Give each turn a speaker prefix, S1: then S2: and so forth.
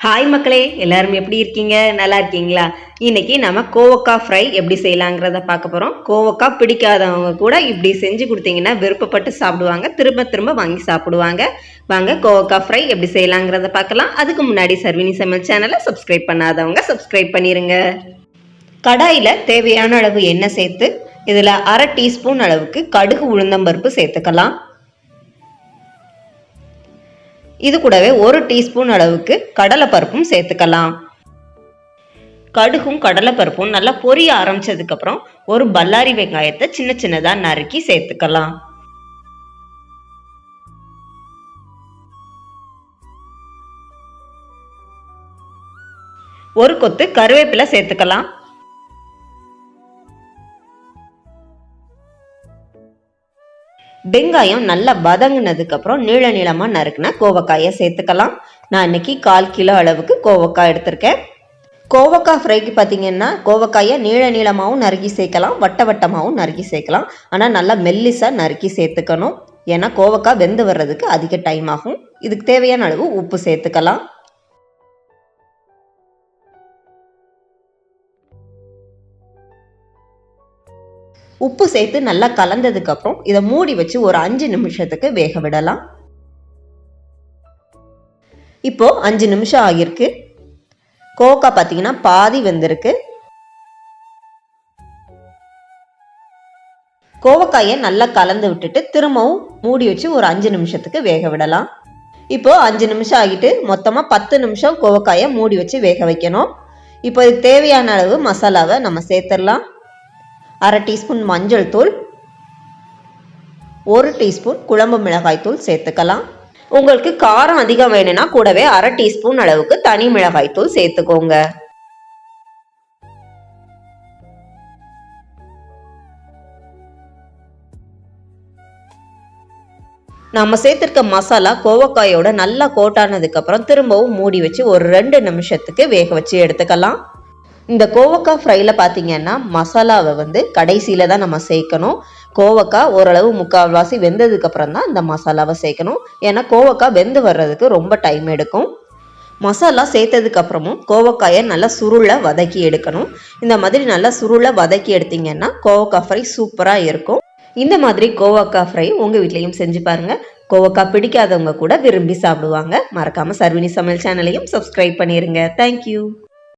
S1: Hi மக்களே, எல்லாரும் எப்படி இருக்கீங்க? நல்லா இருக்கீங்களா? இன்னைக்கு நம்ம கோவக்காய் ஃப்ரை எப்படி செய்யலாங்கிறத பார்க்க போகிறோம். கோவக்காய் பிடிக்காதவங்க கூட இப்படி செஞ்சு கொடுத்தீங்கன்னா விருப்பப்பட்டு சாப்பிடுவாங்க, திரும்ப திரும்ப வாங்கி சாப்பிடுவாங்க. வாங்க கோவக்காய் ஃப்ரை எப்படி செய்யலாங்கிறத பார்க்கலாம். அதுக்கு முன்னாடி சர்வினி சமையல் சேனலை சப்ஸ்கிரைப் பண்ணாதவங்க சப்ஸ்கிரைப் பண்ணிடுங்க. கடாயில் தேவையான அளவு எண்ணெய் சேர்த்து இதில் 1/2 டீஸ்பூன் அளவுக்கு கடுகு உளுந்தம்பருப்பு சேர்த்துக்கலாம். இது கூடவே 1 டீஸ்பூன் அளவுக்கு கடலைப்பருப்பும் சேர்த்துக்கலாம். கடுகும் கடலைப்பருப்பும் நல்லா பொரிய ஆரம்பிச்சதுக்கு அப்புறம் ஒரு பல்லாரி வெங்காயத்தை சின்ன சின்னதா நறுக்கி சேர்த்துக்கலாம். ஒரு கொத்து கருவேப்பிலை சேர்த்துக்கலாம். வெங்காயம் நல்லா வதங்கினதுக்கு அப்புறம் நீள நீளமாக நறுக்குன கோவக்காயை சேர்த்துக்கலாம். நான் இன்னைக்கு 1/4 கிலோ அளவுக்கு கோவக்காய் எடுத்திருக்கேன். கோவக்காய் ஃப்ரைக்கு பார்த்தீங்கன்னா கோவக்காயை நீள நீளமாகவும் நறுக்கி சேர்க்கலாம், வட்ட வட்டமாகவும் நறுக்கி சேர்க்கலாம். ஆனால் நல்லா மெல்லிசாக நறுக்கி சேர்த்துக்கணும். ஏன்னா கோவக்காய் வெந்து வர்றதுக்கு அதிக டைம் ஆகும். இதுக்கு தேவையான அளவு உப்பு சேர்த்துக்கலாம். உப்பு சேர்த்து நல்லா கலந்ததுக்கு அப்புறம் இதை மூடி வச்சு ஒரு 5 நிமிஷத்துக்கு வேக விடலாம். இப்போ 5 நிமிஷம் ஆகிருக்கு. கோவக்காய் பார்த்தீங்கன்னா பாதி வெந்திருக்கு. கோவக்காயை நல்லா கலந்து விட்டுட்டு திரும்பவும் மூடி வச்சு ஒரு 5 நிமிஷத்துக்கு வேக விடலாம். இப்போ 5 நிமிஷம் ஆகிட்டு மொத்தமாக 10 நிமிஷம் கோவக்காயை மூடி வச்சு வேக வைக்கணும். இப்போ இதுக்கு தேவையான அளவு மசாலாவை நம்ம சேர்த்துடலாம். 1/2 டீஸ்பூன் மஞ்சள் தூள், 1 டீஸ்பூன் குழம்பு மிளகாய் தூள் சேர்த்துக்கலாம். உங்களுக்கு காரம் அதிகம் வேணும்னா கூடவே 1/2 டீஸ்பூன் அளவுக்கு தனி மிளகாய் தூள் சேர்த்துக்கோங்க. நம்ம சேர்த்திருக்க மசாலா கோவக்காயோட நல்லா கோட்டானதுக்கு அப்புறம் திரும்பவும் மூடி வச்சு ஒரு 2 நிமிஷத்துக்கு வேக வச்சு எடுத்துக்கலாம். இந்த கோவக்காய் ஃப்ரைல பார்த்தீங்கன்னா மசாலாவை கடைசியில் தான் நம்ம சேர்க்கணும். கோவக்காய் ஓரளவு முக்கால்வாசி வெந்ததுக்கு அப்புறம் தான் இந்த மசாலாவை சேர்க்கணும். ஏன்னா கோவக்காய் வெந்து வர்றதுக்கு ரொம்ப டைம் எடுக்கும். மசாலா சேர்த்ததுக்கு அப்புறமும் கோவக்காயை நல்லா சுருளை வதக்கி எடுக்கணும். இந்த மாதிரி நல்லா சுருளை வதக்கி எடுத்தீங்கன்னா கோவக்காய் ஃப்ரை சூப்பராக இருக்கும். இந்த மாதிரி கோவக்காய் ஃப்ரை உங்கள் வீட்லேயும் செஞ்சு பாருங்கள். கோவக்காய் பிடிக்காதவங்க கூட விரும்பி சாப்பிடுவாங்க. மறக்காமல் சர்வினி சமையல் சேனலையும் சப்ஸ்கிரைப் பண்ணிடுங்க. தேங்க்யூ.